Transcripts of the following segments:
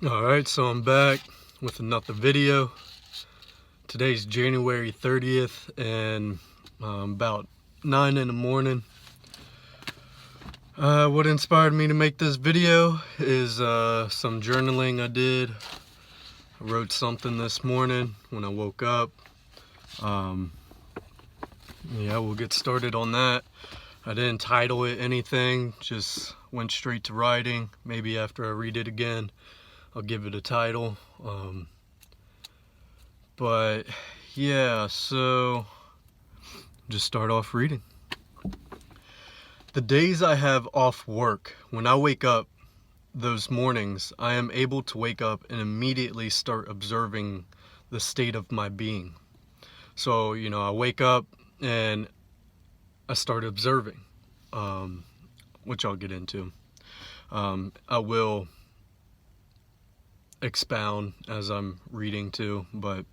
Alright, so I'm back with another video. Today's January 30th and about 9 in the morning. What inspired me to make this video is some journaling I did. I wrote something this morning when I woke up. Yeah, we'll get started on that. I didn't title it anything, just went straight to writing. Maybe after I read it again, I'll give it a title. But yeah, so just start off reading. The days I have off work, when I wake up those mornings, I am able to wake up and immediately start observing the state of my being. So, I wake up and I start observing, which I'll get into. I will expound as I'm reading too, but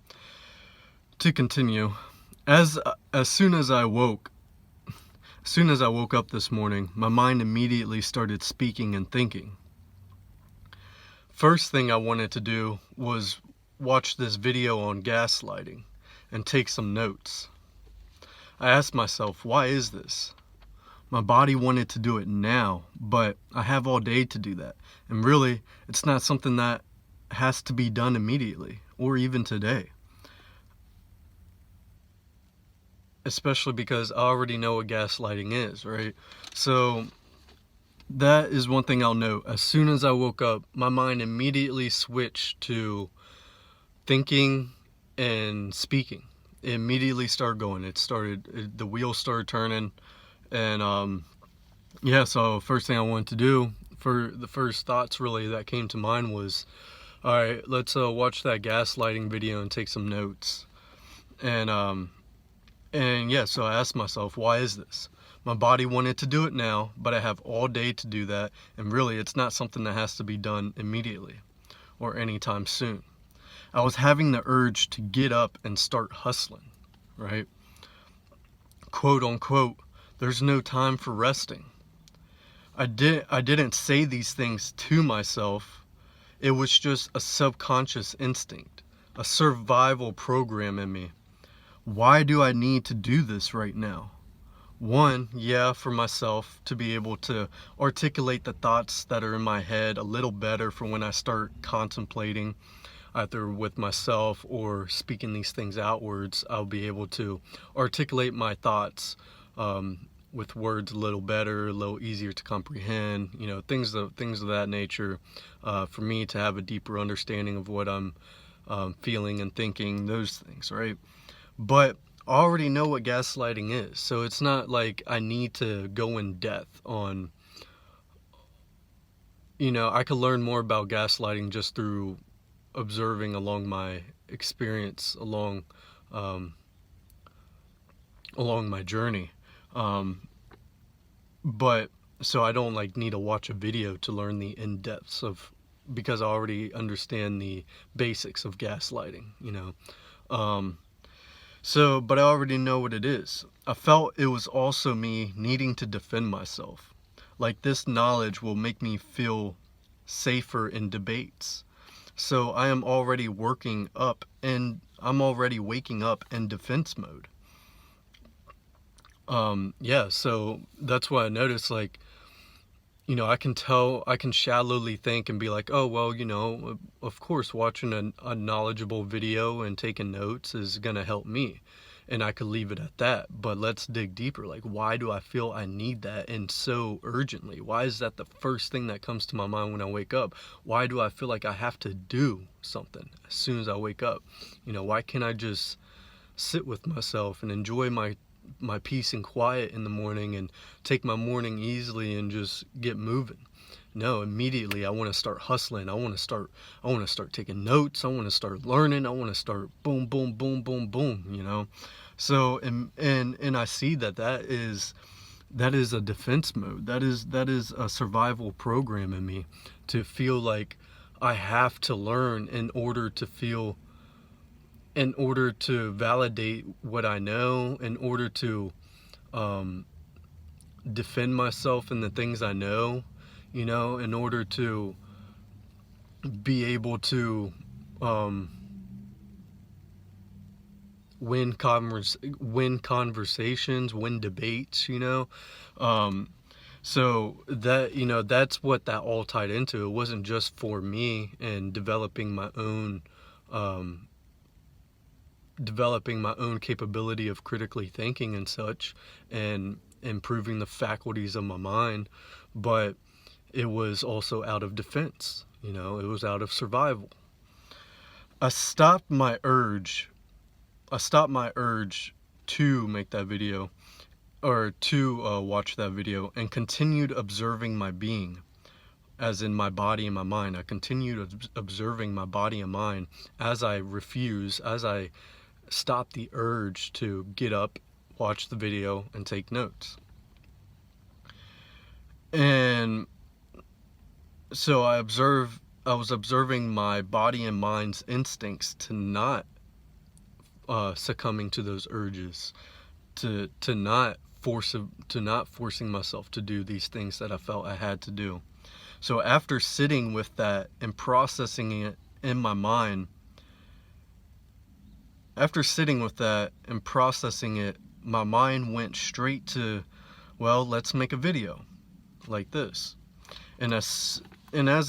to continue, as soon as I woke up this morning, my mind immediately started speaking and thinking. First thing I wanted to do was watch this video on gaslighting and take some notes. I asked myself, why is this? My body wanted to do it now, but I have all day to do that. And really, it's not something that has to be done immediately or even today. Especially because I already know what gaslighting is, right? So that is one thing I'll note. As soon as I woke up, my mind immediately switched to thinking and speaking. It immediately started going. The wheels started turning. And so first thing I wanted to do, for the first thoughts really that came to mind was, all right, let's watch that gaslighting video and take some notes. So I asked myself, why is this? My body wanted to do it now, but I have all day to do that, and really it's not something that has to be done immediately or anytime soon. I was having the urge to get up and start hustling, right? Quote unquote, there's no time for resting. I didn't say these things to myself. It was just a subconscious instinct, a survival program in me. Why do I need to do this right now? One, for myself to be able to articulate the thoughts that are in my head a little better for when I start contemplating, either with myself or speaking these things outwards. I'll be able to articulate my thoughts with words a little better, a little easier to comprehend, things of that nature, for me to have a deeper understanding of what I'm feeling and thinking, those things, right? But I already know what gaslighting is, so it's not like I need to go in depth on, I could learn more about gaslighting just through observing along my experience, along my journey. But so I don't need to watch a video to learn the in-depths of, because I already understand the basics of gaslighting, but I already know what it is. I felt it was also me needing to defend myself. Like this knowledge will make me feel safer in debates. So I am already waking up in defense mode. So that's why I noticed, I can shallowly think and be like, oh, well, of course, watching a knowledgeable video and taking notes is going to help me. And I could leave it at that. But let's dig deeper. Why do I feel I need that and so urgently? Why is that the first thing that comes to my mind when I wake up? Why do I feel like I have to do something as soon as I wake up? Why can't I just sit with myself and enjoy my peace and quiet in the morning and take my morning easily and just get moving? No, immediately I want to start hustling. I want to start taking notes. I want to start learning. I want to start boom, boom, boom, boom, boom, So, and I see that is a defense mode. That is a survival program in me, to feel like I have to learn in order to validate what I know, in order to defend myself in the things I know, in order to be able to um, win conversations, win debates, so that, that's what that all tied into. It wasn't just for me and um, developing my own capability of critically thinking and such, and improving the faculties of my mind, but it was also out of defense. It was out of survival. I stopped my urge. I stopped my urge to make that video, or to watch that video, and continued observing my being, as in my body and my mind. I continued observing my body and mind as I stop the urge to get up, watch the video, and take notes. And so I was observing my body and mind's instincts to not succumbing to those urges, to not forcing myself to do these things that I felt I had to do. So after sitting with that and processing it in my mind, my mind went straight to, well, let's make a video like this. And as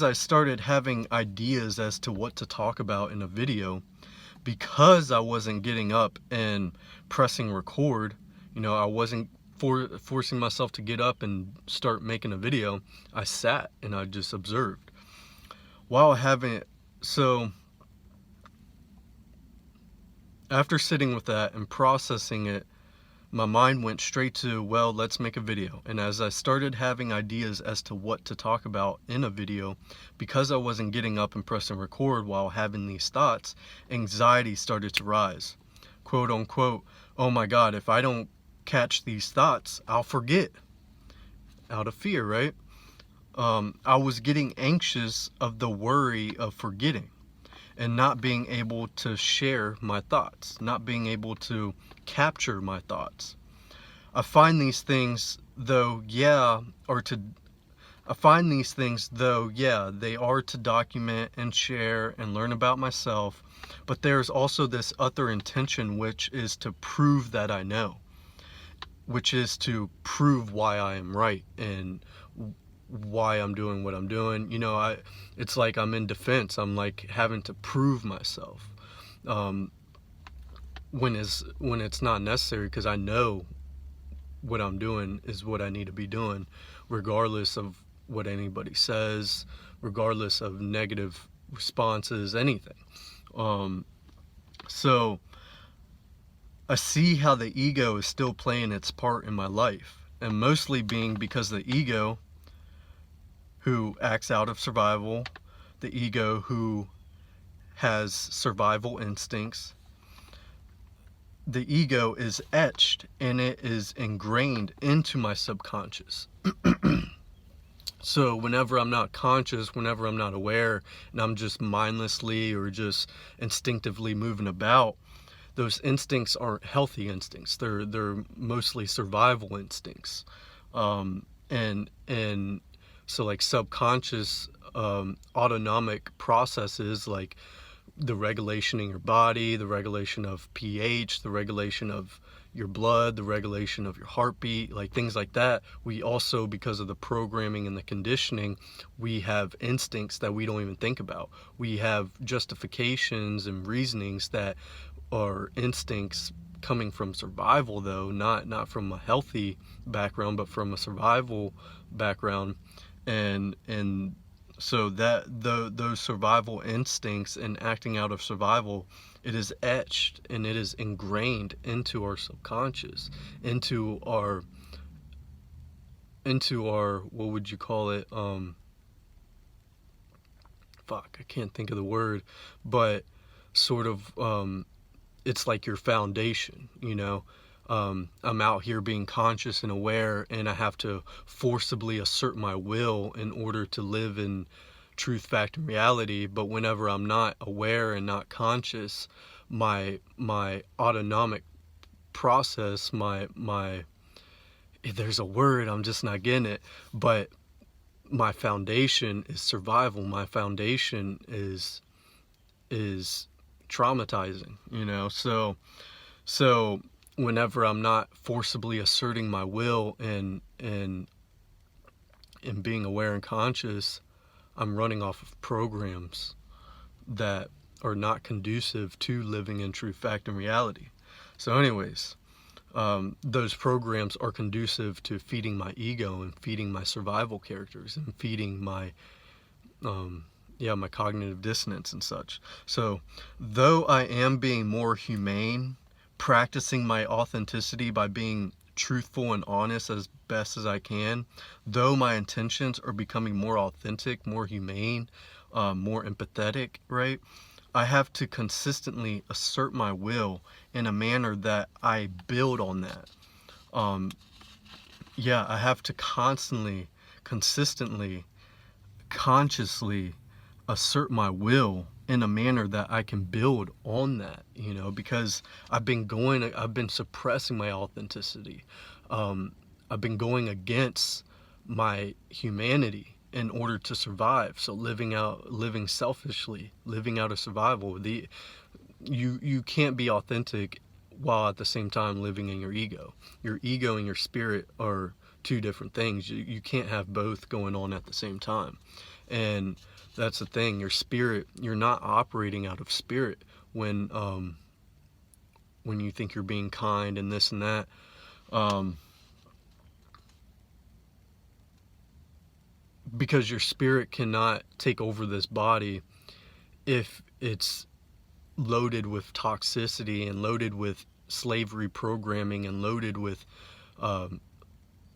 I started having ideas as to what to talk about in a video, because I wasn't getting up and pressing record, I wasn't forcing myself to get up and start making a video, I sat and I just observed. So after sitting with that and processing it, my mind went straight to, well, let's make a video. And as I started having ideas as to what to talk about in a video, because I wasn't getting up and pressing record while having these thoughts, anxiety started to rise. Quote unquote, oh my God, if I don't catch these thoughts, I'll forget. Out of fear, right? I was getting anxious of the worry of forgetting and not being able to share my thoughts, not being able to capture my thoughts. I find these things, though, they are to document and share and learn about myself, but there's also this other intention, which is to prove that I know, which is to prove why I am right and why I'm doing what I'm doing. It's like I'm in defense. I'm like having to prove myself, when it's not necessary, because I know what I'm doing is what I need to be doing, regardless of what anybody says, regardless of negative responses, anything. So I see how the ego is still playing its part in my life, and mostly being because the ego who acts out of survival, the ego who has survival instincts, the ego is etched and it is ingrained into my subconscious. So whenever I'm not conscious, whenever I'm not aware, and I'm just mindlessly or just instinctively moving about, those instincts aren't healthy instincts. They're mostly survival instincts. And so like subconscious autonomic processes, like the regulation in your body, the regulation of pH, the regulation of your blood, the regulation of your heartbeat, like things like that. We also, because of the programming and the conditioning, we have instincts that we don't even think about. We have justifications and reasonings that are instincts coming from survival, though, not from a healthy background, but from a survival background. And so those survival instincts and acting out of survival, it is etched and it is ingrained into our subconscious, into our what would you call it? I can't think of the word, but sort of it's like your foundation, I'm out here being conscious and aware, and I have to forcibly assert my will in order to live in truth, fact, and reality. But whenever I'm not aware and not conscious, my autonomic process, there's a word, I'm just not getting it, but my foundation is survival. My foundation is traumatizing, you know. So whenever I'm not forcibly asserting my will and being aware and conscious, I'm running off of programs that are not conducive to living in true fact and reality. So anyways, those programs are conducive to feeding my ego and feeding my survival characters and feeding my my cognitive dissonance and such. So though I am being more humane, practicing my authenticity by being truthful and honest as best as I can, though my intentions are becoming more authentic, more humane, more empathetic, right? I have to consistently assert my will in a manner that I build on that. I have to constantly, consistently, consciously assert my will in a manner that I can build on that, you know, because I've been suppressing my authenticity. I've been going against my humanity in order to survive. So living selfishly, living out of survival. You can't be authentic while at the same time living in your ego. Your ego and your spirit are two different things. You can't have both going on at the same time. And that's the thing. Your spirit, you're not operating out of spirit when you think you're being kind and this and that. Because your spirit cannot take over this body if it's loaded with toxicity and loaded with slavery programming and loaded with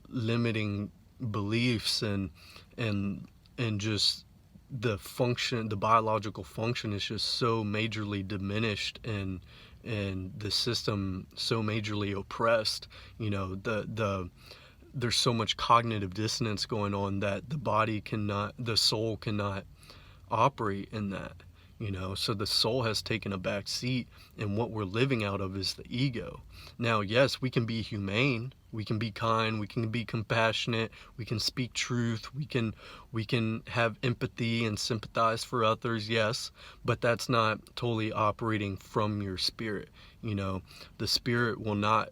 limiting beliefs and just the biological function is just so majorly diminished and the system so majorly oppressed. You know, there's so much cognitive dissonance going on that the soul cannot operate in that, you know. So the soul has taken a back seat, and what we're living out of is the ego. Now, yes, we can be humane, we can be kind, we can be compassionate, we can speak truth, we can have empathy and sympathize for others, yes, but that's not totally operating from your spirit. You know, the spirit will not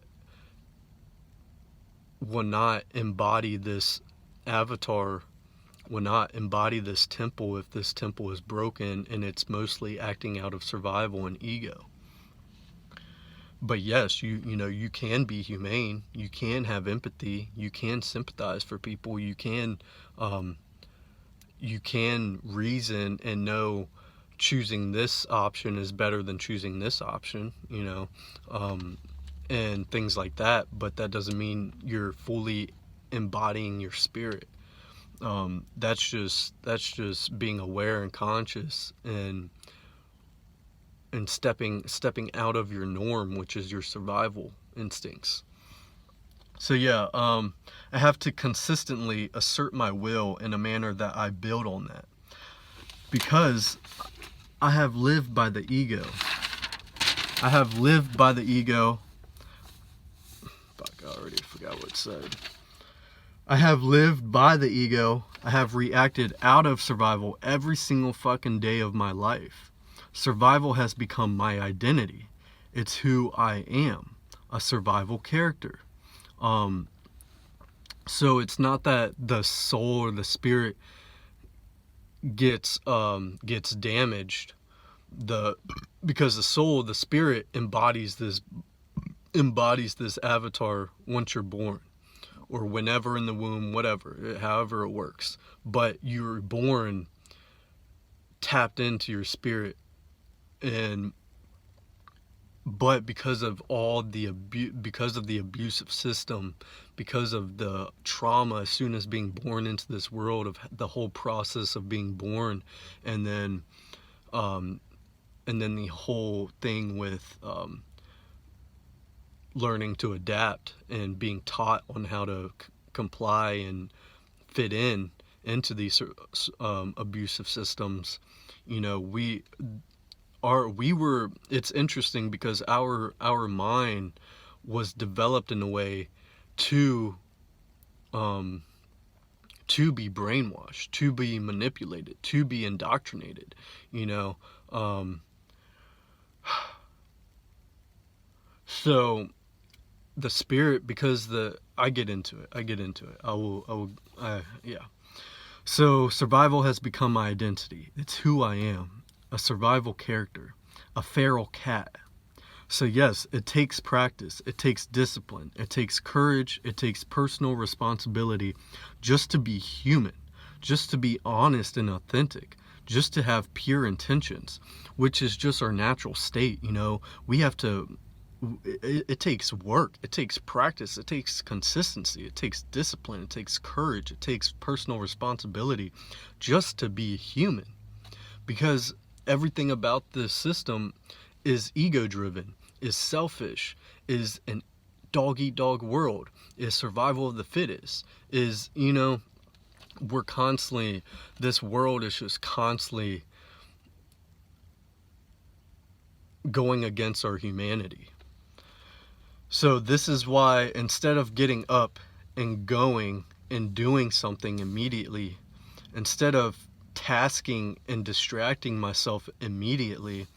embody this avatar, will not embody this temple if this temple is broken and it's mostly acting out of survival and ego. But yes, you know, you can be humane, you can have empathy, you can sympathize for people, you can reason and know choosing this option is better than choosing this option, you know, and things like that. But that doesn't mean you're fully embodying your spirit. That's just being aware and conscious and stepping out of your norm, which is your survival instincts. So yeah, I have to consistently assert my will in a manner that I build on that, because I have lived by the ego. I have lived by the ego. Fuck, I already forgot what it said. I have lived by the ego. I have reacted out of survival every single fucking day of my life. Survival has become my identity. It's who I am, a survival character. So it's not that the soul or the spirit gets damaged. Because the spirit embodies this avatar once you're born, or whenever in the womb, whatever, however it works. But you're born tapped into your spirit, but because of the abusive system, because of the trauma as soon as being born into this world, of the whole process of being born, and then the whole thing with learning to adapt and being taught on how to comply and fit into these abusive systems. You know, it's interesting because our mind was developed in a way to to be brainwashed, to be manipulated, to be indoctrinated, you know. So the spirit, because I get into it. Yeah. So survival has become my identity. It's who I am. A survival character, a feral cat. So yes, it takes practice, it takes discipline, it takes courage, it takes personal responsibility just to be human, just to be honest and authentic, just to have pure intentions, which is just our natural state, you know. We have to it takes work, it takes practice, it takes consistency, it takes discipline, it takes courage, it takes personal responsibility just to be human, because everything about this system is ego driven, is selfish, is an dog eat dog world, is survival of the fittest, is, you know, we're constantly, this world is just constantly going against our humanity. So this is why, instead of getting up and going and doing something immediately, instead of tasking and distracting myself immediately,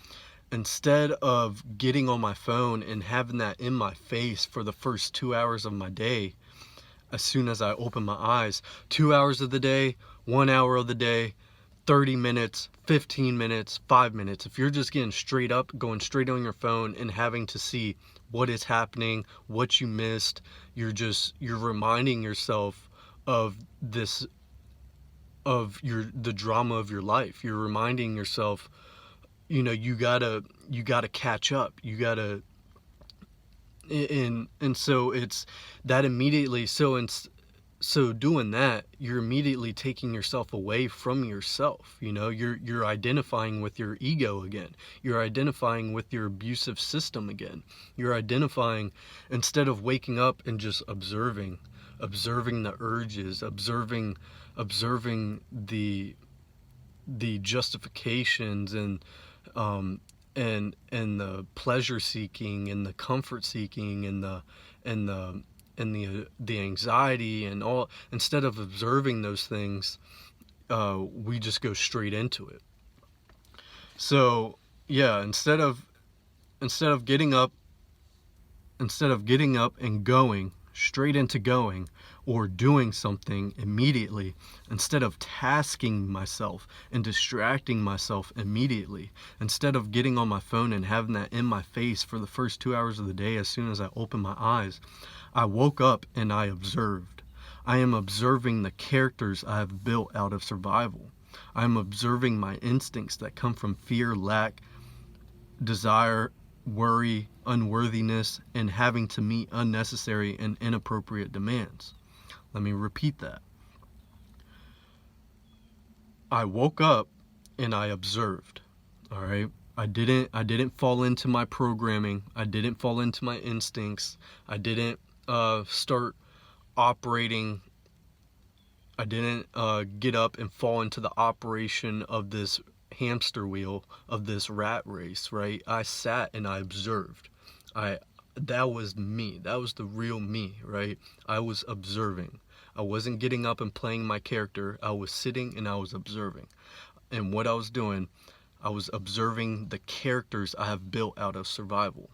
instead of getting on my phone and having that in my face for the first 2 hours of my day, as soon as I open my eyes, 2 hours of the day, 1 hour of the day, 30 minutes, 15 minutes, 5 minutes. If you're just getting straight up, going straight on your phone and having to see what is happening, what you missed, you're reminding yourself of this, of the drama of your life. You're reminding yourself, you know, you gotta catch up. You gotta, and so it's that immediately. So doing that, you're immediately taking yourself away from yourself. You know, you're identifying with your ego again. You're identifying with your abusive system again. You're identifying, instead of waking up and just observing the urges, observing the justifications and the pleasure seeking and the comfort seeking and the anxiety and all. Instead of observing those things, we just go straight into it. So yeah, instead of getting up and going straight into going or doing something immediately, instead of tasking myself and distracting myself immediately, instead of getting on my phone and having that in my face for the first 2 hours of the day, as soon as I open my eyes, I woke up and I observed. I am observing the characters I have built out of survival. I am observing my instincts that come from fear, lack, desire, worry, unworthiness, and having to meet unnecessary and inappropriate demands. Let me repeat that. I woke up and I observed. All right? I didn't fall into my programming. I didn't fall into my instincts. I didn't start operating. I didn't get up and fall into the operation of this hamster wheel, of this rat race, right? I sat and I observed. That was me. That was the real me, right? I was observing. I wasn't getting up and playing my character. I was sitting and I was observing. And what I was doing, I was observing the characters I have built out of survival.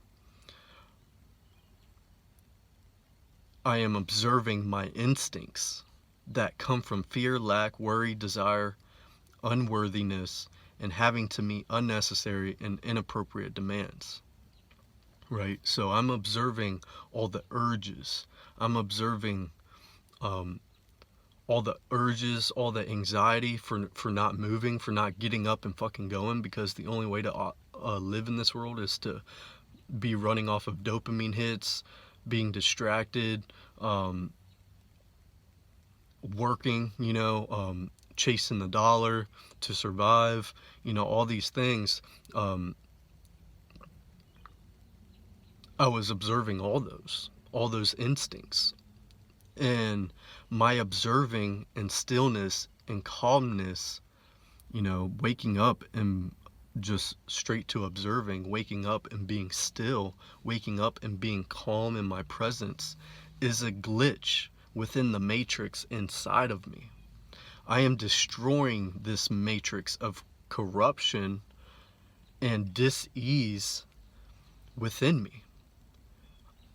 I am observing my instincts that come from fear, lack, worry, desire, unworthiness, and having to meet unnecessary and inappropriate demands. Right? So I'm observing all the urges. I'm observing all the urges, all the anxiety for not moving, for not getting up and fucking going, because the only way to live in this world is to be running off of dopamine hits, being distracted, working, you know, chasing the dollar to survive, you know, all these things. I was observing all those instincts, and my observing and stillness and calmness, you know, waking up and just straight to observing, waking up and being still, waking up and being calm in my presence, is a glitch within the matrix inside of me. I am destroying this matrix of corruption and dis-ease within me.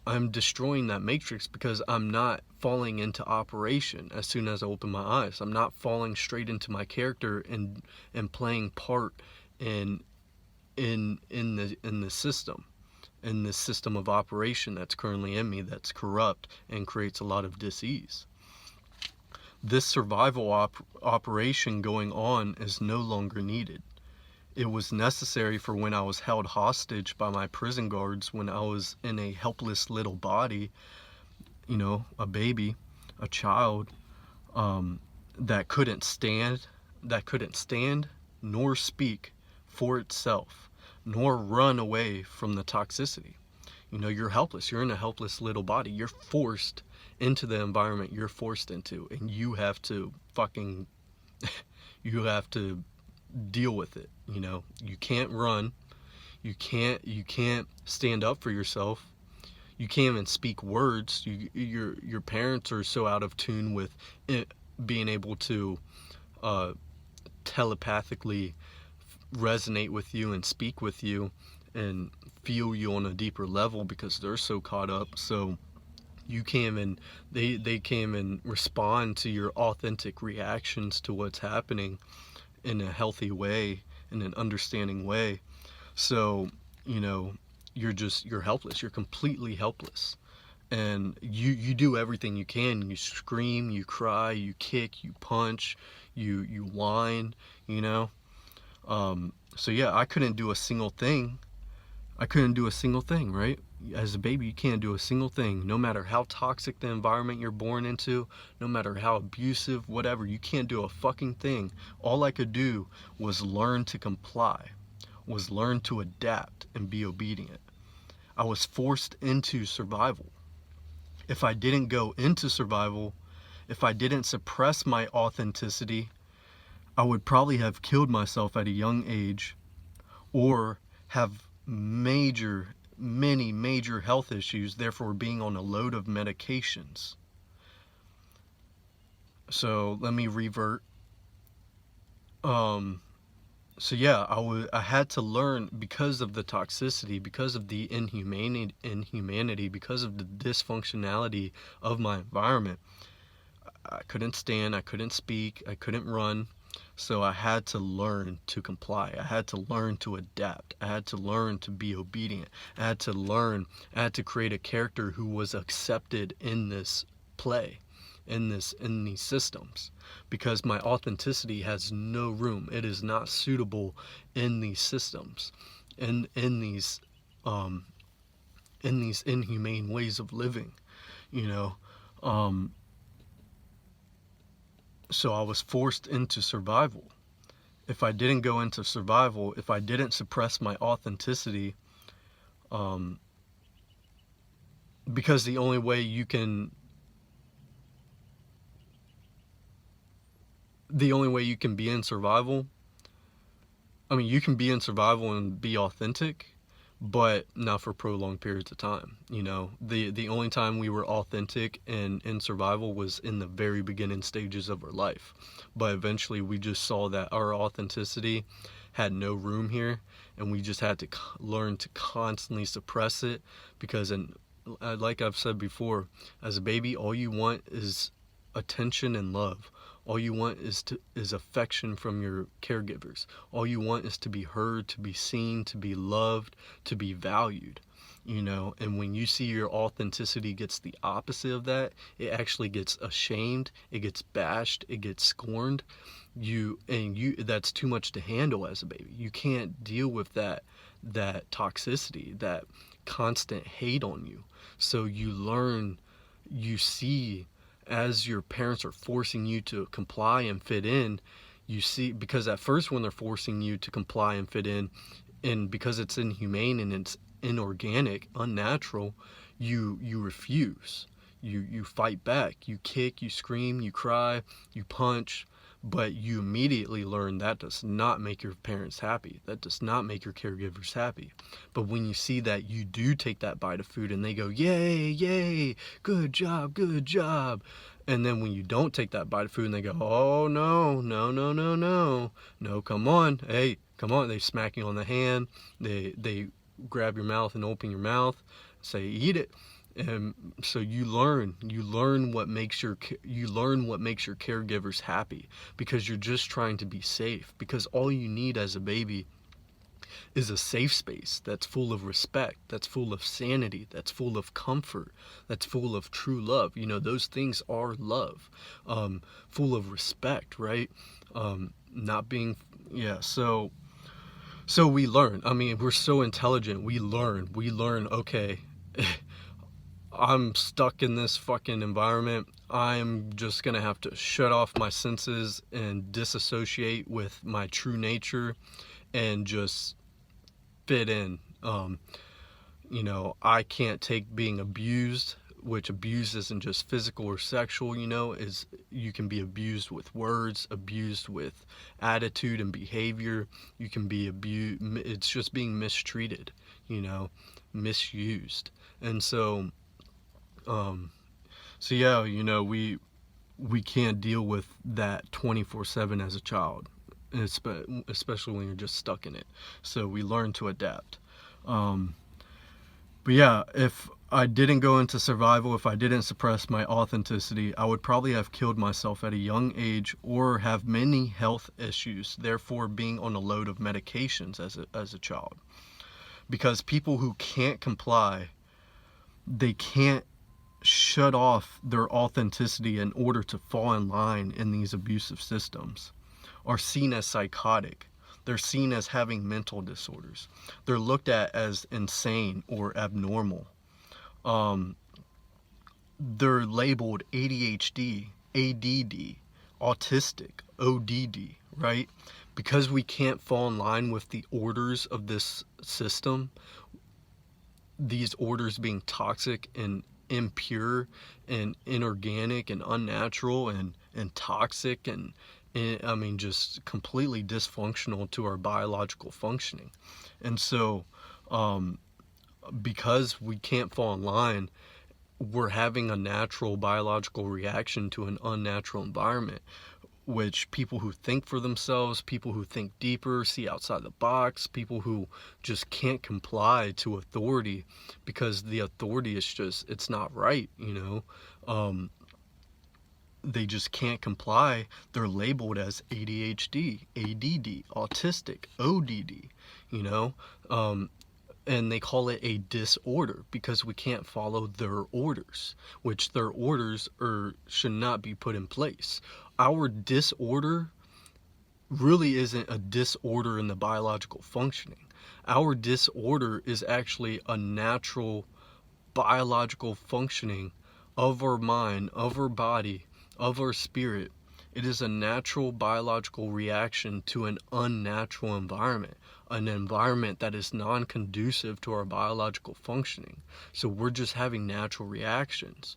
I'm destroying that matrix because I'm not falling into operation as soon as I open my eyes. I'm not falling straight into my character and playing part in the system, in this system of operation that's currently in me, that's corrupt and creates a lot of dis-ease. This survival operation going on is no longer needed. It was necessary for when I was held hostage by my prison guards, when I was in a helpless little body, a baby, a child, that couldn't stand, nor speak for itself, nor run away from the toxicity. You're helpless. You're in a helpless little body. You're forced into the environment you're forced into, and you have to you have to deal with it. You can't run. You can't stand up for yourself. You can't even speak words. Your parents are so out of tune with it, being able to telepathically resonate with you and speak with you and feel you on a deeper level, because they're so caught up. So you can't even, they can't even respond to your authentic reactions to what's happening in a healthy way, in an understanding way. So you're helpless. You're completely helpless, and you do everything you can. You scream, you cry, you kick, you punch, you whine. So yeah, I couldn't do a single thing. Right? As a baby, you can't do a single thing. No matter how toxic the environment you're born into, no matter how abusive, whatever, you can't do a fucking thing. All I could do was learn to comply, was learn to adapt and be obedient. I was forced into survival. If I didn't go into survival, if I didn't suppress my authenticity, I would probably have killed myself at a young age, or have many major health issues, therefore being on a load of medications. So let me revert. So yeah, I had to learn, because of the toxicity, because of the inhumanity, because of the dysfunctionality of my environment. I couldn't stand, I couldn't speak, I couldn't run. So I had to learn to comply. I had to learn to adapt. I had to learn to be obedient. I had to create a character who was accepted in this play, in these systems, because my authenticity has no room. It is not suitable in these systems, in these inhumane ways of living, So I was forced into survival. If I didn't go into survival, if I didn't suppress my authenticity, because the only way you can be in survival, you can be in survival and be authentic, but not for prolonged periods of time. The only time we were authentic and in survival was in the very beginning stages of our life. But eventually we just saw that our authenticity had no room here, and we just had to learn to constantly suppress it, because, and like I've said before, as a baby, all you want is attention and love. All you want is affection from your caregivers. All you want is to be heard, to be seen, to be loved, to be valued. And when you see your authenticity gets the opposite of that, it actually gets ashamed, it gets bashed, it gets scorned. That's too much to handle as a baby. You can't deal with that toxicity, that constant hate on you. So you see, as your parents are forcing you to comply and fit in, you see, because at first when they're forcing you to comply and fit in, and because it's inhumane and it's inorganic, unnatural, you refuse. You fight back. You kick, you scream, you cry, you punch, but you immediately learn that does not make your parents happy. That does not make your caregivers happy. But when you see that you do take that bite of food and they go, yay, yay, good job, And then when you don't take that bite of food and they go, oh, no, no, no, no, no, no, come on, hey, come on. They smack you on the hand. They grab your mouth and open your mouth, say, eat it. And so you learn what makes your caregivers happy, because you're just trying to be safe, because all you need as a baby is a safe space that's full of respect, that's full of sanity, that's full of comfort, that's full of true love. You know, those things are love, full of respect, right? Not being, yeah. So we learn. I mean, we're so intelligent. We learn. Okay, I'm stuck in this fucking environment. I'm just gonna have to shut off my senses and disassociate with my true nature and just fit in. You know, I can't take being abused, which abuse isn't just physical or sexual, you know, is you can be abused with words, abused with attitude and behavior. You can be abused, it's just being mistreated, you know, misused. And so, so yeah, you know, we can't deal with that 24/7 as a child, especially when you're just stuck in it. So we learn to adapt. But yeah, if I didn't go into survival, if I didn't suppress my authenticity, I would probably have killed myself at a young age or have many health issues, therefore being on a load of medications as a child. Because people who can't comply, they can't shut off their authenticity in order to fall in line in these abusive systems, are seen as psychotic. They're seen as having mental disorders. They're looked at as insane or abnormal. They're labeled ADHD, ADD, autistic, ODD, right? Because we can't fall in line with the orders of this system, these orders being toxic and impure and inorganic and unnatural and toxic and I mean just completely dysfunctional to our biological functioning. And so because we can't fall in line, we're having a natural biological reaction to an unnatural environment, which people who think for themselves, people who think deeper, see outside the box, people who just can't comply to authority because the authority is just, it's not right, you know. They just can't comply. They're labeled as ADHD, ADD, autistic, ODD, you know. And they call it a disorder because we can't follow their orders, which their orders should not be put in place. Our disorder really isn't a disorder in the biological functioning. Our disorder is actually a natural biological functioning of our mind, of our body, of our spirit. It is a natural biological reaction to an unnatural environment, an environment that is non-conducive to our biological functioning. So we're just having natural reactions.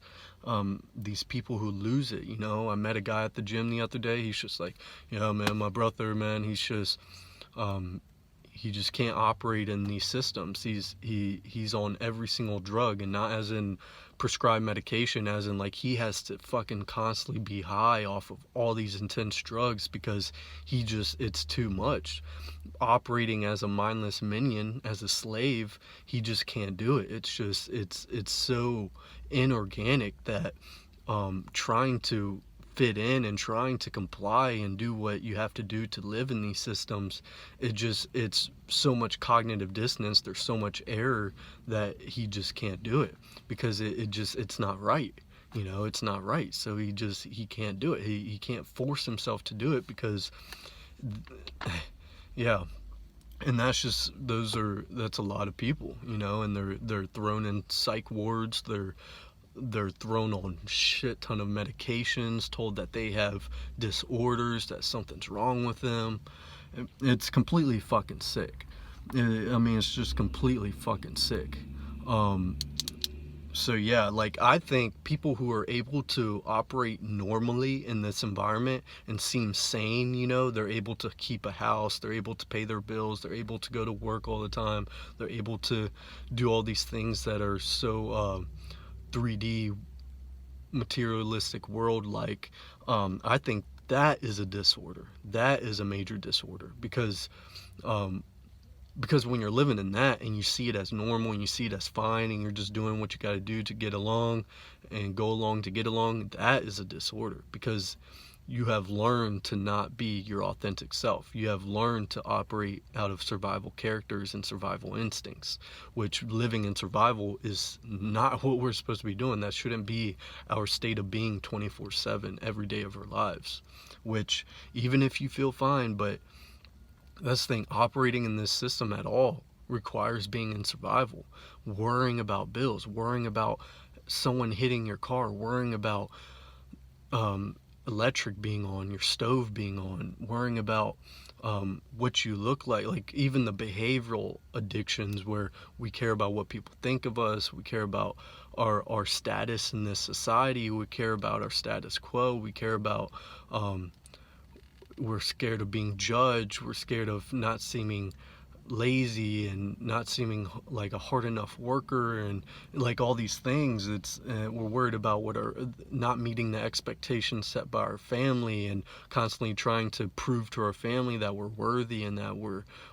These people who lose it, you know, I met a guy at the gym the other day. He's just like, yeah, man, my brother, man, he's just, he just can't operate in these systems. He's on every single drug, and not as in prescribed medication, as in like he has to fucking constantly be high off of all these intense drugs because it's too much. Operating as a mindless minion, as a slave, he just can't do it. It's just, it's so inorganic that trying to fit in and trying to comply and do what you have to do to live in these systems, it's so much cognitive dissonance, there's so much error that he just can't do it because it's not right, you know, it's not right. So he can't do it. He can't force himself to do it because yeah. And that's a lot of people, you know, and they're thrown in psych wards, they're thrown on shit ton of medications, told that they have disorders, that something's wrong with them. It's completely fucking sick. I mean, it's just completely fucking sick. So yeah, like I think people who are able to operate normally in this environment and seem sane, you know, they're able to keep a house, they're able to pay their bills, they're able to go to work all the time, they're able to do all these things that are so 3D materialistic world, like, I think that is a disorder. That is a major disorder, um, because when you're living in that and you see it as normal and you see it as fine and you're just doing what you got to do to get along and go along to get along, that is a disorder, because you have learned to not be your authentic self. You have learned to operate out of survival characters and survival instincts, which living in survival is not what we're supposed to be doing. That shouldn't be our state of being 24/7 every day of our lives, which, even if you feel fine, but that's the thing, operating in this system at all requires being in survival, worrying about bills, worrying about someone hitting your car, worrying about electric being on, your stove being on, worrying about what you look like even the behavioral addictions where we care about what people think of us, we care about our status in this society, we care about our status quo, we care about we're scared of being judged, we're scared of not seeming lazy and not seeming like a hard enough worker, and like all these things. It's we're worried about what are not meeting the expectations set by our family, and constantly trying to prove to our family that we're worthy and that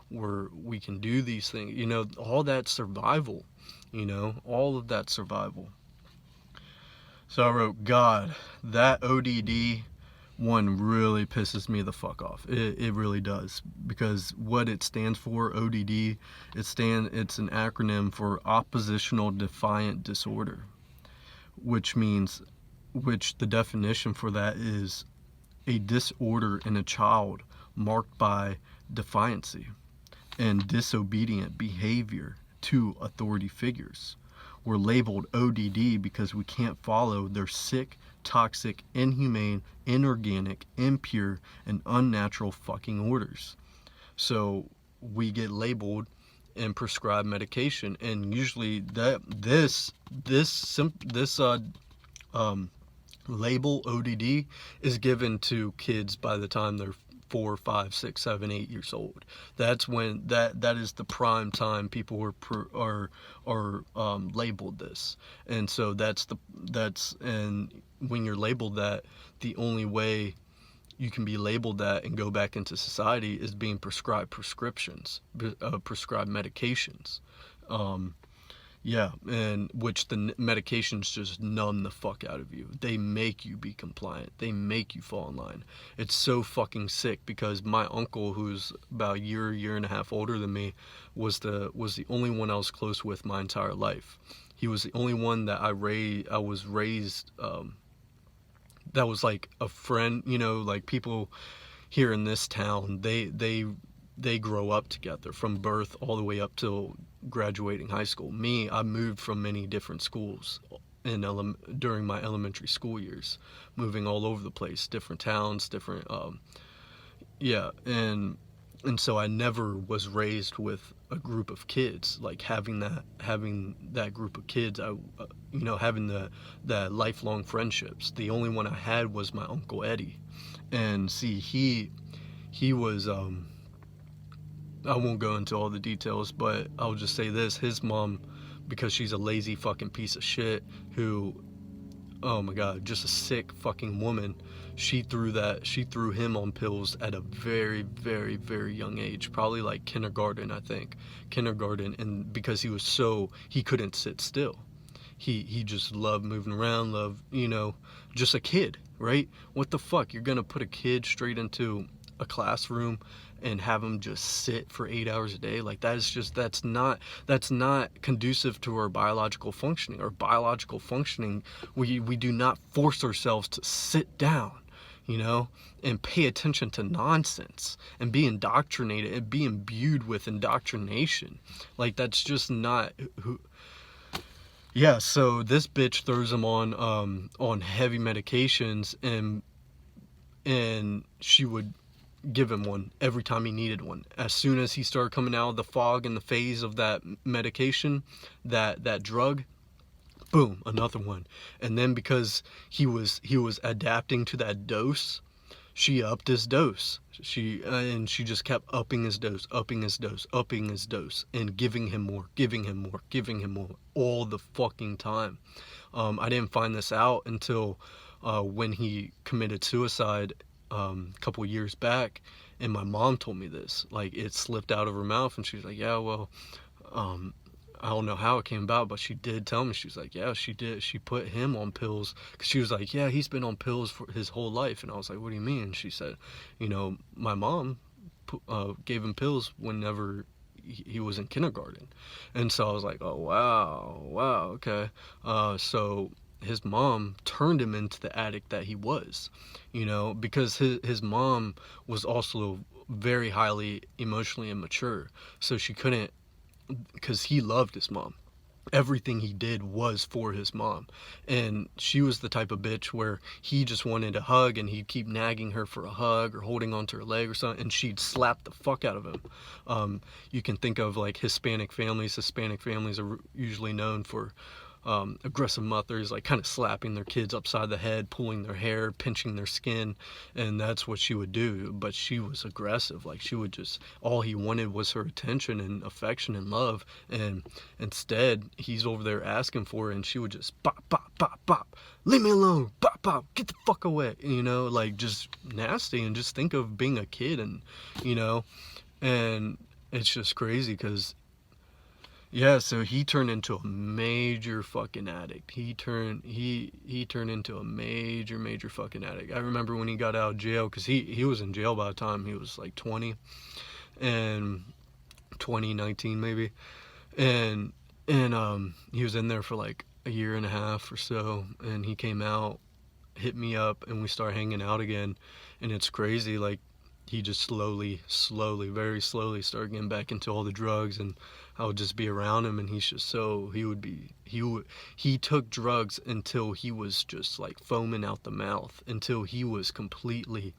we can do these things, all that survival, all of that survival. So I wrote, God, that ODD one really pisses me the fuck off. It really does, because what it stands for, ODD, it's an acronym for oppositional defiant disorder, which the definition for that is a disorder in a child marked by defiancy and disobedient behavior to authority figures. We're labeled ODD because we can't follow their sick, toxic, inhumane, inorganic, impure, and unnatural fucking orders. So we get labeled and prescribed medication, and usually this label ODD is given to kids by the time they're 4, 5, 6, 7, 8 years old. That's when that is the prime time people are labeled this, and so and when you're labeled that, the only way you can be labeled that and go back into society is being prescribed prescriptions, prescribed medications. Yeah, and which the medications just numb the fuck out of you. They make you be compliant. They make you fall in line. It's so fucking sick, because my uncle, who's about a year and a half older than me, was the only one I was close with my entire life. He was the only one that I was raised, that was like a friend, like people here in this town, they grow up together from birth all the way up till graduating high school. Me, I moved from many different schools during my elementary school years, moving all over the place, different towns, different and so I never was raised with a group of kids, like having that group of kids, having the lifelong friendships. The only one I had was my Uncle Eddie. And see, he was I won't go into all the details, but I'll just say this: his mom, because she's a lazy fucking piece of shit who, oh my god, just a sick fucking woman, she threw him on pills at a very, very, very young age, probably like kindergarten, I think. And because he couldn't sit still. He just loved moving around, just a kid, right? What the fuck? You're gonna put a kid straight into a classroom and have them just sit for 8 hours a day? Like, that's not conducive to our biological functioning. Our biological functioning, we do not force ourselves to sit down, and pay attention to nonsense and be indoctrinated and be imbued with indoctrination. Like, that's just not who. Yeah, so this bitch throws him on heavy medications, and she would give him one every time he needed one. As soon as he started coming out of the fog and the phase of that medication, that drug, boom, another one. And then because he was adapting to that dose, she upped his dose. And she just kept upping his dose, upping his dose, upping his dose, and giving him more, giving him more, giving him more, all the fucking time. I didn't find this out until when he committed suicide a couple years back, and my mom told me this. Like, it slipped out of her mouth, and she was like, yeah, well, I don't know how it came about, but she did tell me. She was like, yeah, she did. She put him on pills, because she was like, yeah, he's been on pills for his whole life. And I was like, what do you mean? And she said, my mom gave him pills whenever he was in kindergarten. And so I was like, oh, wow, okay. So his mom turned him into the addict that he was, because his mom was also very highly emotionally immature. So she couldn't, because he loved his mom. Everything he did was for his mom. And she was the type of bitch where he just wanted a hug, and he'd keep nagging her for a hug or holding onto her leg or something, and she'd slap the fuck out of him. You can think of like Hispanic families. Hispanic families are usually known for aggressive mothers, like kind of slapping their kids upside the head, pulling their hair, pinching their skin, and that's what she would do. But she was aggressive. Like, she would just, all he wanted was her attention and affection and love, and instead he's over there asking for it, and she would just bop, bop, bop, bop, leave me alone, bop, bop, get the fuck away, like just nasty. And just think of being a kid, and and it's just crazy, because yeah, so he turned into a major fucking addict. He turned into a major fucking addict. I remember when he got out of jail, because he was in jail by the time he was like 20, and 19 maybe, and he was in there for like a year and a half or so, and he came out, hit me up, and we started hanging out again. And it's crazy, like, he just slowly, very slowly started getting back into all the drugs, and I would just be around him, and he's just so, he took drugs until he was just like foaming out the mouth, until he was completely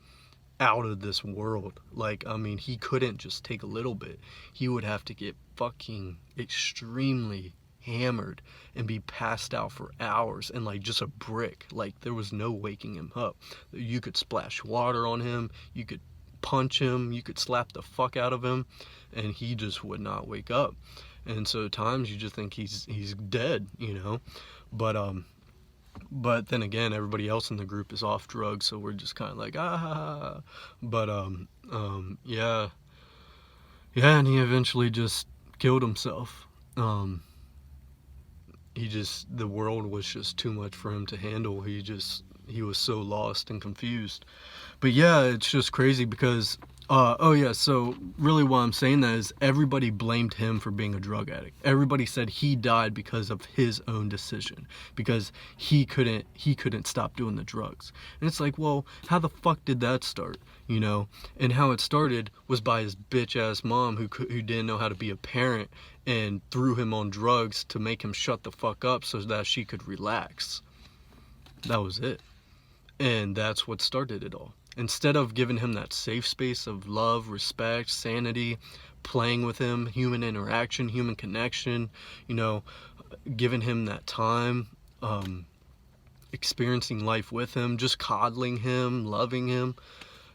out of this world. Like, I mean, he couldn't just take a little bit. He would have to get fucking extremely hammered and be passed out for hours, and like just a brick. Like, there was no waking him up. You could splash water on him, you could punch him, you could slap the fuck out of him, and he just would not wake up. And so at times you just think he's dead, but then again, everybody else in the group is off drugs, so we're just kind of like, but yeah, and he eventually just killed himself. The world was just too much for him to handle. He was so lost and confused. But yeah, it's just crazy, because so really what I'm saying that is, everybody blamed him for being a drug addict. Everybody said he died because of his own decision, because he couldn't stop doing the drugs. And it's like, well, how the fuck did that start? And how it started was by his bitch ass mom, who didn't know how to be a parent, and threw him on drugs to make him shut the fuck up so that she could relax. That was it. And that's what started it all. Instead of giving him that safe space of love, respect, sanity, playing with him, human interaction, human connection, giving him that time, experiencing life with him, just coddling him, loving him,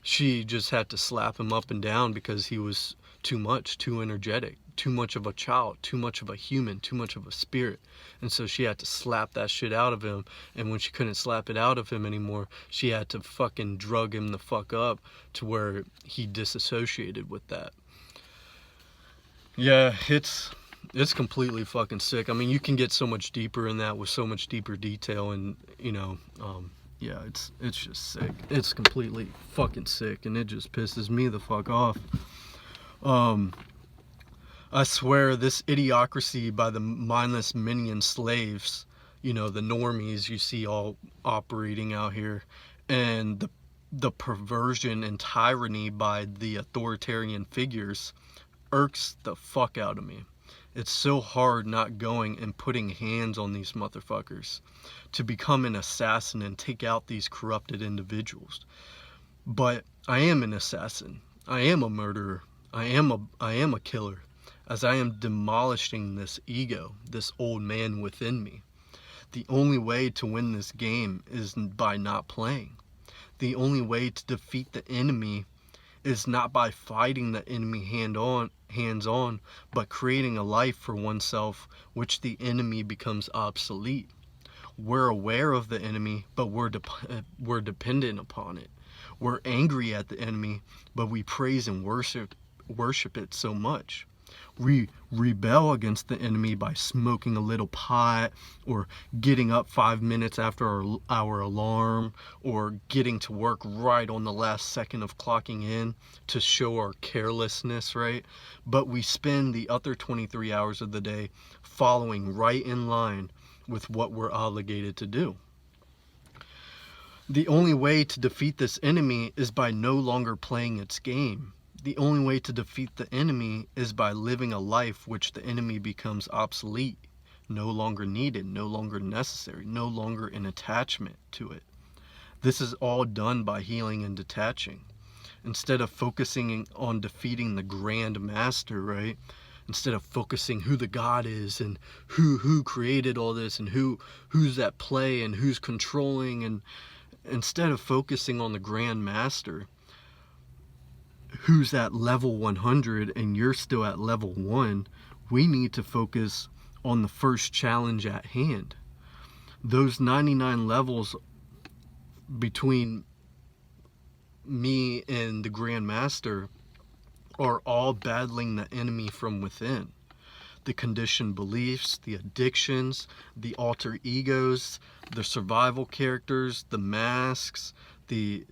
she just had to slap him up and down, because he was too much, too energetic, too much of a child, too much of a human, too much of a spirit. And so she had to slap that shit out of him. And when she couldn't slap it out of him anymore, she had to fucking drug him the fuck up to where he disassociated with that. Yeah, it's completely fucking sick. I mean, you can get so much deeper in that with so much deeper detail, and yeah, it's just sick. It's completely fucking sick, and it just pisses me the fuck off. I swear, this idiocracy by the mindless minion slaves, the normies you see all operating out here, and the perversion and tyranny by the authoritarian figures irks the fuck out of me. It's so hard not going and putting hands on these motherfuckers to become an assassin and take out these corrupted individuals. But I am an assassin. I am a murderer. I am a killer, as I am demolishing this ego, this old man within me. The only way to win this game is by not playing. The only way to defeat the enemy is not by fighting the enemy hands on, but creating a life for oneself which the enemy becomes obsolete. We're aware of the enemy, but we're dependent upon it. We're angry at the enemy, but we praise and worship it so much. We rebel against the enemy by smoking a little pot, or getting up 5 minutes after our alarm, or getting to work right on the last second of clocking in to show our carelessness, right? But we spend the other 23 hours of the day following right in line with what we're obligated to do. The only way to defeat this enemy is by no longer playing its game. The only way to defeat the enemy is by living a life which the enemy becomes obsolete, no longer needed, no longer necessary, no longer an attachment to it. This is all done by healing and detaching. Instead of focusing on defeating the Grand Master, right? Instead of focusing who the God is and who created all this and who's at play and who's controlling, and instead of focusing on the Grand Master, who's at level 100 and you're still at level 1, we need to focus on the first challenge at hand. Those 99 levels between me and the Grand Master are all battling the enemy from within. The conditioned beliefs, the addictions, the alter egos, the survival characters, the masks, the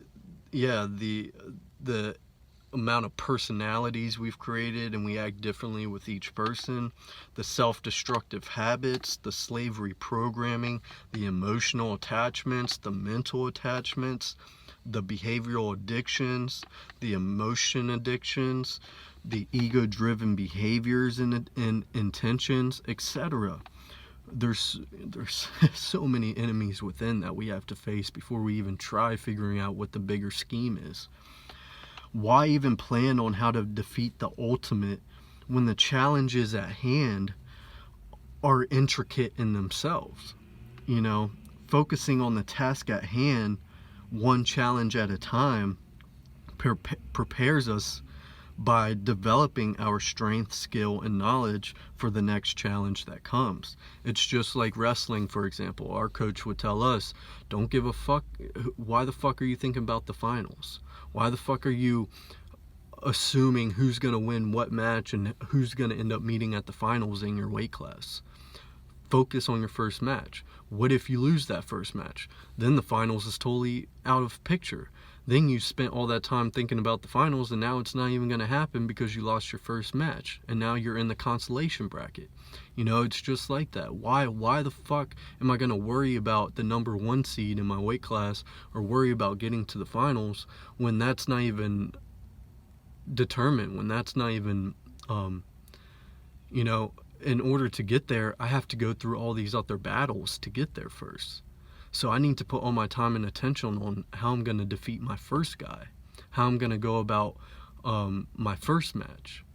amount of personalities we've created and we act differently with each person, the self-destructive habits, the slavery programming, the emotional attachments, the mental attachments, the behavioral addictions, the emotion addictions, the ego-driven behaviors and intentions, etc. There's so many enemies within that we have to face before we even try figuring out what the bigger scheme is. Why even plan on how to defeat the ultimate when the challenges at hand are intricate in themselves? You know, focusing on the task at hand, one challenge at a time, prepares us by developing our strength, skill, and knowledge for the next challenge that comes. It's just like wrestling, for example. Our coach would tell us, don't give a fuck. Why the fuck are you thinking about the finals? Why the fuck are you assuming who's going to win what match and who's going to end up meeting at the finals in your weight class? Focus on your first match. What if you lose that first match? Then the finals is totally out of picture. Then you spent all that time thinking about the finals, and now it's not even going to happen because you lost your first match, and now you're in the consolation bracket. You know, it's just like that. Why the fuck am I going to worry about the number 1 seed in my weight class, or worry about getting to the finals, when that's not even determined, when that's not even, you know, in order to get there, I have to go through all these other battles to get there first. So I need to put all my time and attention on how I'm going to defeat my first guy, how I'm going to go about my first match,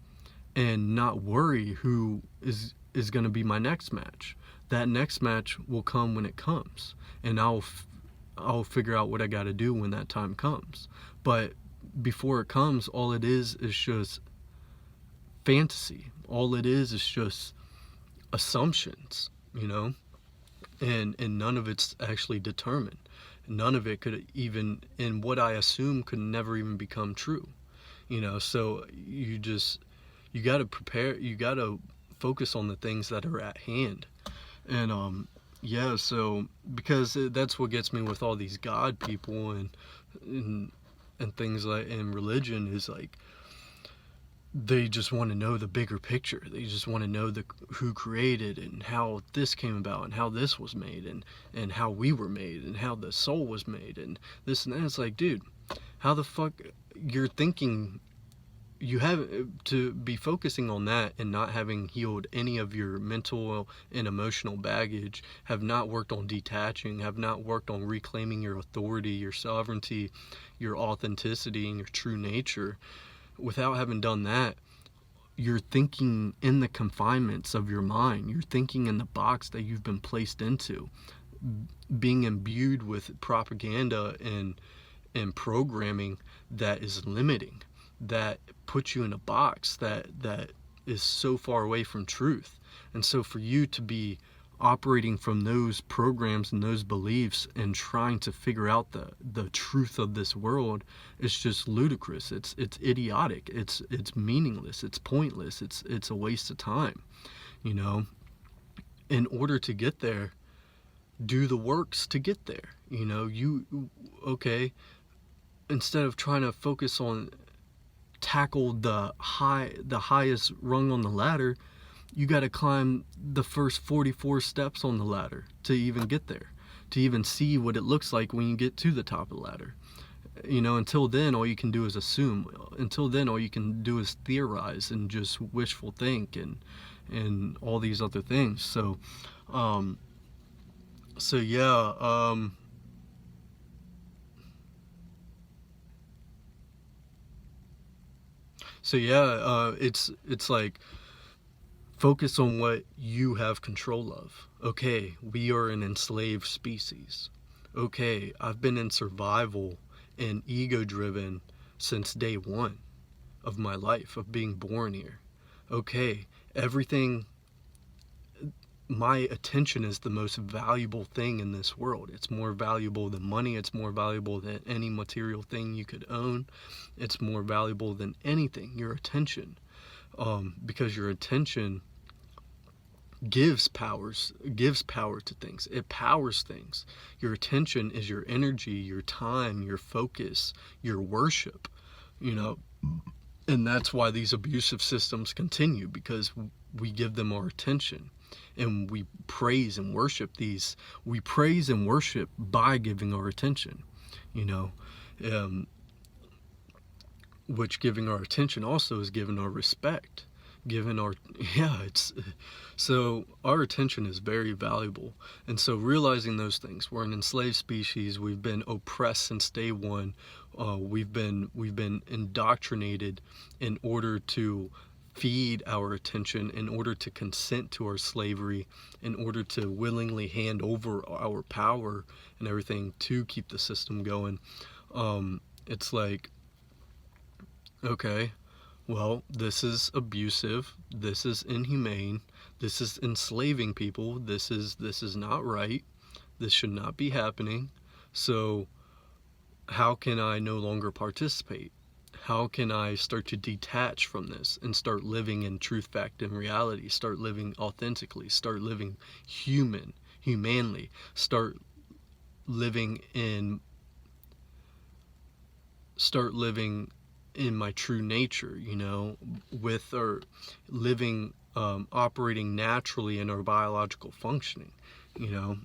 and not worry who is going to be my next match. That next match will come when it comes, and I'll figure out what I got to do when that time comes. But before it comes, all it is just fantasy. All it is just assumptions, you know? And none of it's actually determined. None of it could even, and what I assume could never even become true. You know, so you got to prepare, you got to focus on the things that are at hand. And so because that's what gets me with all these God people and things like in religion, is like they just want to know the bigger picture. They just want to know who created and how this came about and how this was made and how we were made and how the soul was made and this and that. It's like, dude, how the fuck you're thinking? You have to be focusing on that and not having healed any of your mental and emotional baggage, have not worked on detaching, have not worked on reclaiming your authority, your sovereignty, your authenticity, and your true nature. Without having done that, you're thinking in the confinements of your mind. You're thinking in the box that you've been placed into, being imbued with propaganda and programming that is limiting, that puts you in a box that is so far away from truth. And so for you to be operating from those programs and those beliefs and trying to figure out the truth of this world is just ludicrous. It's idiotic. It's meaningless. It's pointless. It's a waste of time. You know, in order to get there, do the works to get there. You know, okay, instead of trying to focus on tackle the highest rung on the ladder, you got to climb the first 44 steps on the ladder to even get there, to even see what it looks like when you get to the top of the ladder. You know, until then, all you can do is assume. Until then, all you can do is theorize and just wishful think and all these other things. So yeah, it's like, focus on what you have control of. Okay, we are an enslaved species. Okay, I've been in survival and ego driven since day one of my life, of being born here. Okay, everything, my attention is the most valuable thing in this world. It's more valuable than money. It's more valuable than any material thing you could own. It's more valuable than anything, your attention. Because your attention gives power to things. It powers things. Your attention is your energy, your time, your focus, your worship, you know. And that's why these abusive systems continue, because we give them our attention, and we praise and worship by giving our attention, you know. Which giving our attention also is giving our respect, giving our, yeah, it's, so our attention is very valuable. And so realizing those things, we're an enslaved species. We've been oppressed since day one. We've been indoctrinated in order to feed our attention, in order to consent to our slavery, in order to willingly hand over our power and everything to keep the system going. It's like, okay, well, this is abusive, this is inhumane, this is enslaving people, this is not right, this should not be happening. So how can I no longer participate? How can I start to detach from this and start living in truth, fact, and reality? Start living authentically, start living humanely, start living in my true nature, you know, with, or living, operating naturally in our biological functioning, you know.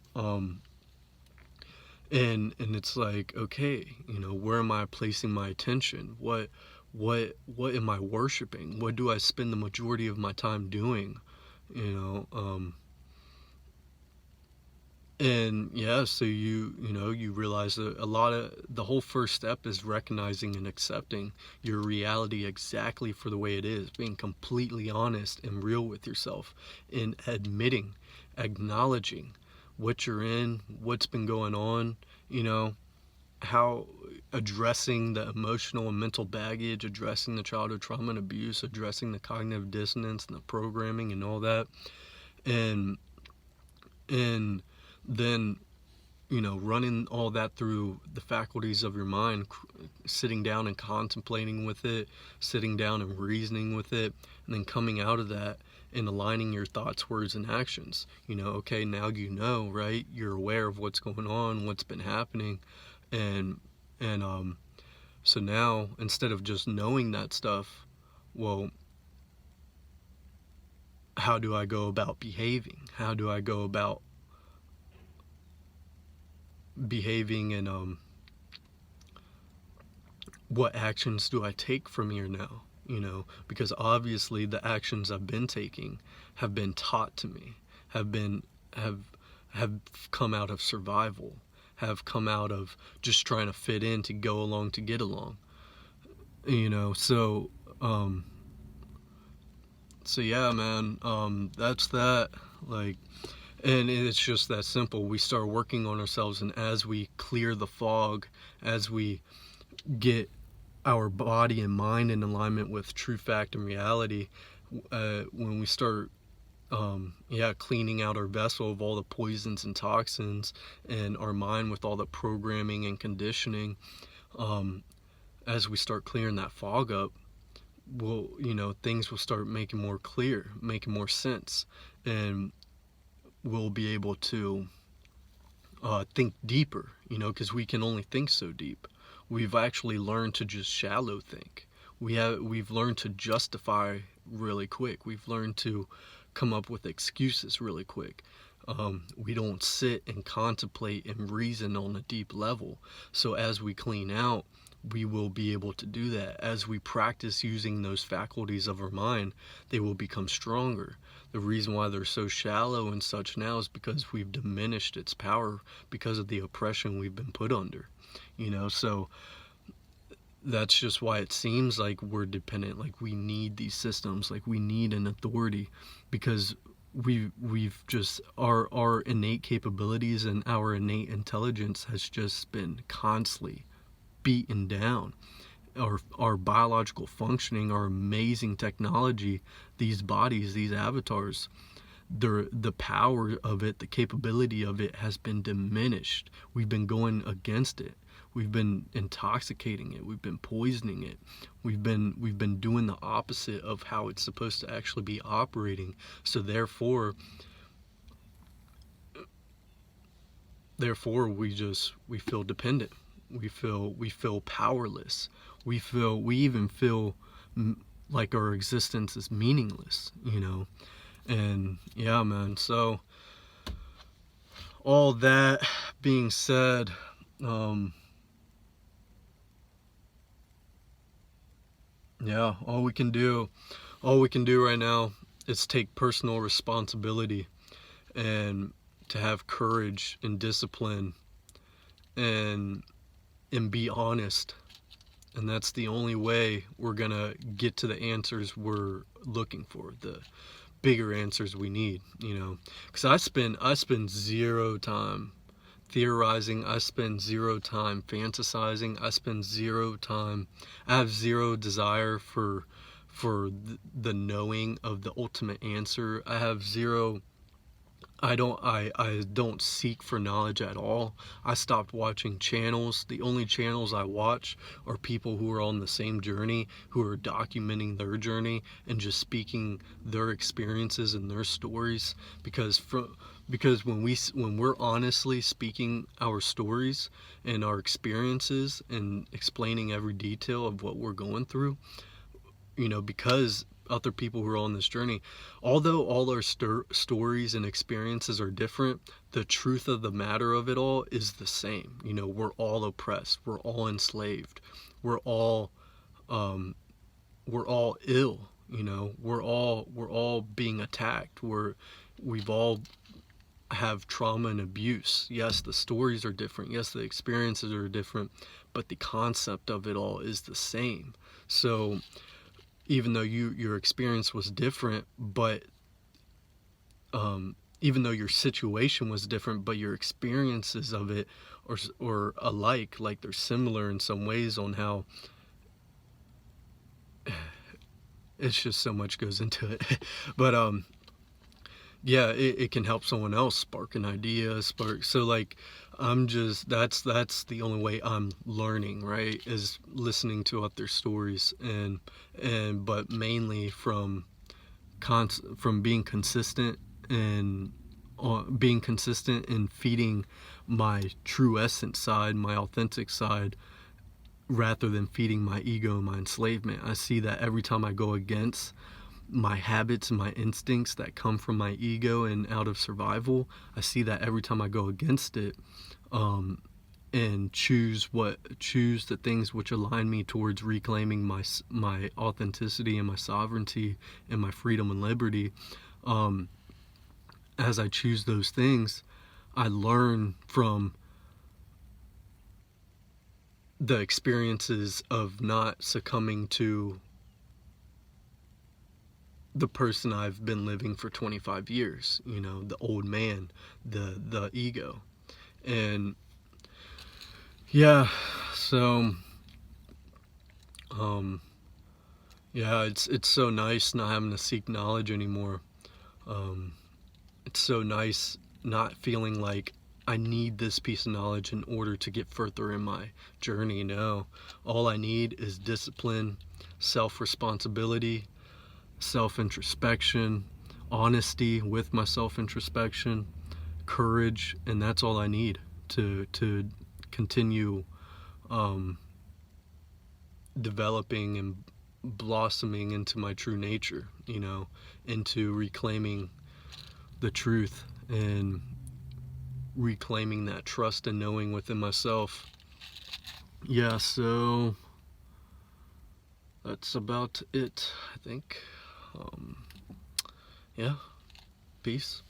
And it's like, okay, you know, where am I placing my attention? What am I worshiping? What do I spend the majority of my time doing? You know, and yeah, so you know, you realize that a lot of the whole first step is recognizing and accepting your reality exactly for the way it is, being completely honest and real with yourself, and admitting, acknowledging what you're in, what's been going on, you know, how, addressing the emotional and mental baggage, addressing the childhood trauma and abuse, addressing the cognitive dissonance and the programming and all that. And then, you know, running all that through the faculties of your mind, sitting down and contemplating with it, sitting down and reasoning with it, and then coming out of that and aligning your thoughts, words, and actions. You know, okay, now you know, right? You're aware of what's going on, what's been happening, and so now, instead of just knowing that stuff, well, how do I go about behaving? How do I go about behaving, and what actions do I take from here now? You know, because obviously the actions I've been taking have been taught to me, have come out of survival, have come out of just trying to fit in, to go along, to get along. You know, so yeah, man, that's that. Like, And it's just that simple. We start working on ourselves, and as we clear the fog, as we get our body and mind in alignment with true fact and reality, when we start cleaning out our vessel of all the poisons and toxins, and our mind with all the programming and conditioning, as we start clearing that fog up, things will start making more clear, making more sense, and we'll be able to think deeper, because we can only think so deep. We've actually learned to just shallow think. We've learned to justify really quick. We've learned to come up with excuses really quick. We don't sit and contemplate and reason on a deep level. So as we clean out, we will be able to do that. As we practice using those faculties of our mind, they will become stronger. The reason why they're so shallow and such now is because we've diminished its power because of the oppression we've been put under. So that's just why it seems like we're dependent, like we need these systems, like we need an authority, because we've just our innate capabilities and our innate intelligence has just been constantly beaten down. Our biological functioning, our amazing technology, these bodies, these avatars, the power of it, the capability of it has been diminished. We've been going against it. We've been intoxicating it. We've been poisoning it. We've been doing the opposite of how it's supposed to actually be operating. So therefore we feel dependent. We feel powerless. We even feel like our existence is meaningless, And yeah, man. So all that being said, all we can do right now is take personal responsibility, and to have courage and discipline, and be honest. And that's the only way we're gonna get to the answers we're looking for, the bigger answers we need, because I spend zero time theorizing. I spend zero time fantasizing. I have zero desire for the knowing of the ultimate answer. I don't seek for knowledge at all. I stopped watching channels. The only channels I watch are people who are on the same journey, who are documenting their journey and just speaking their experiences and their stories. Because when we're honestly speaking our stories and our experiences and explaining every detail of what we're going through, because other people who are on this journey, although all our stories and experiences are different, the truth of the matter of it all is the same. We're all oppressed. We're all enslaved. We're all ill. We're all being attacked. We've all have trauma and abuse. Yes, the stories are different. Yes, the experiences are different, but the concept of it all is the same. So even though your experience was different, but even though your situation was different, but your experiences of it or alike, like they're similar in some ways on how it's just so much goes into it. But it can help someone else, spark an idea, so like that's the only way I'm learning, right, is listening to other stories, but mainly from being consistent and being consistent in feeding my true essence side, my authentic side, rather than feeding my ego and my enslavement. I see that every time I go against my habits and my instincts that come from my ego and out of survival, I see that every time I go against it, and choose the things which align me towards reclaiming my authenticity and my sovereignty and my freedom and liberty, as I choose those things, I learn from the experiences of not succumbing to the person I've been living for 25 years, you know, the old man, the ego. And yeah, so um yeah, it's so nice not having to seek knowledge anymore. Um it's so nice not feeling like I need this piece of knowledge in order to get further in my journey. No, all I need is discipline, self-responsibility, self-introspection, honesty with my self-introspection, courage, and that's all I need to continue um, developing and blossoming into my true nature, you know, into reclaiming the truth and reclaiming that trust and knowing within myself. Yeah, so that's about it, I think. Yeah, peace.